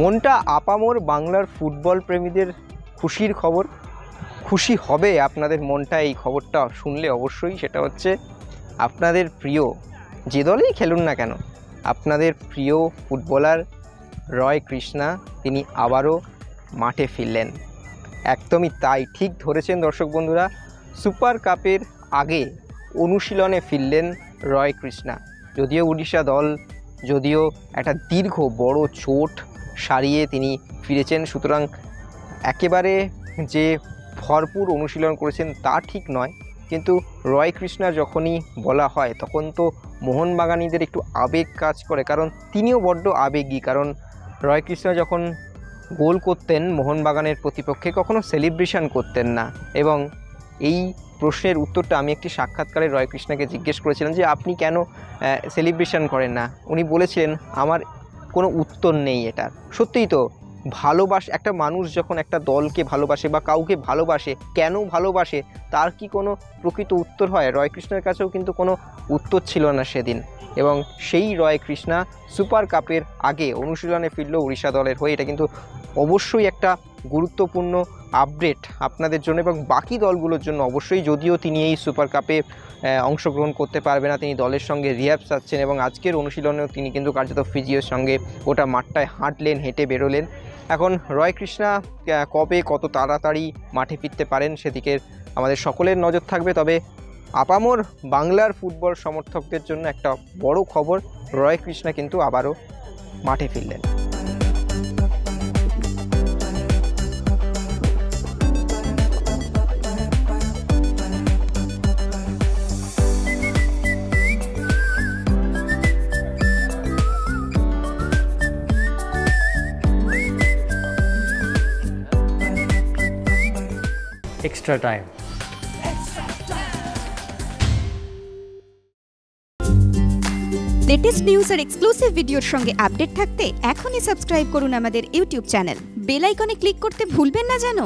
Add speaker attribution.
Speaker 1: মনটা আপামর বাংলার ফুটবল প্রেমীদের খুশির খবর। খুশি হবে আপনাদের মনটা এই খবরটা শুনলে অবশ্যই। সেটা হচ্ছে আপনাদের প্রিয়, যে দলেই খেলুন না কেন, আপনাদের প্রিয় ফুটবলার রয় কৃষ্ণা তিনি আবারও মাঠে ফিরলেন। একদমই তাই, ঠিক ধরেছেন দর্শক বন্ধুরা। সুপার কাপের আগে অনুশীলনে ফিরলেন রয় কৃষ্ণা। যদিও উড়িষ্যা দল, যদিও একটা দীর্ঘ বড় চোট সারিয়ে তিনি ফিরেছেন, সুতরাং একেবারে যে ভরপুর অনুশীলন করেছেন তা ঠিক নয়। কিন্তু রয় কৃষ্ণা যখনই বলা হয় তখন তো মোহনবাগানীদের একটু আবেগ কাজ করে, কারণ তিনিও বড্ড আবেগী। কারণ রয় কৃষ্ণা যখন গোল করতেন মোহনবাগানের প্রতিপক্ষে কখনো সেলিব্রেশন করতেন না। এবং এই প্রশ্নের উত্তরটা আমি একটি সাক্ষাৎকারে রয় কৃষ্ণাকে জিজ্ঞেস করেছিলাম যে আপনি কেন সেলিব্রেশন করেন না। উনি বলেছিলেন আমার কোনো উত্তর নেই এটার। সত্যিই তো, ভালোবাসে একটা মানুষ যখন একটা দলকে ভালোবাসে বা কাউকে ভালোবাসে, কেন ভালোবাসে তার কি কোনো প্রকৃত উত্তর হয়? রয় কৃষ্ণের কাছেও কিন্তু কোনো উত্তর ছিল না সেদিন। এবং সেই রয় কৃষ্ণা সুপার কাপের আগে অনুশীলনে ফিরল উড়িষ্যা দলের হয়ে। এটা কিন্তু অবশ্যই একটা গুরুত্বপূর্ণ আপডেট আপনাদের জন্য এবং বাকি দলগুলোর জন্য অবশ্যই। যদিও তিনি এই সুপার কাপে অংশগ্রহণ করতে পারবে না, তিনি দলের সঙ্গে রিহ্যাব সারছেন এবং আজকের অনুশীলনেও তিনি কিন্তু কার্যত ফিজিওর সঙ্গে গোটা মাঠটায় হাঁটলেন, হেঁটে বেরোলেন। এখন রয় কৃষ্ণা কবে কত তাড়াতাড়ি মাঠে ফিরতে পারেন সেদিকে আমাদের সকলের নজর থাকবে। তবে আপামর বাংলার ফুটবল সমর্থকদের জন্য একটা বড় খবর, রয় কৃষ্ণা কিন্তু আবারও মাঠে ফিরলেন।
Speaker 2: Extra time.
Speaker 3: লেটেস্ট নিউজ আর এক্সক্লুসিভ ভিডিওর সঙ্গে আপডেট থাকতে এখনই সাবস্ক্রাইব করুন আমাদের ইউটিউব চ্যানেল। বেল আইকনে ক্লিক করতে ভুলবেন না যেন।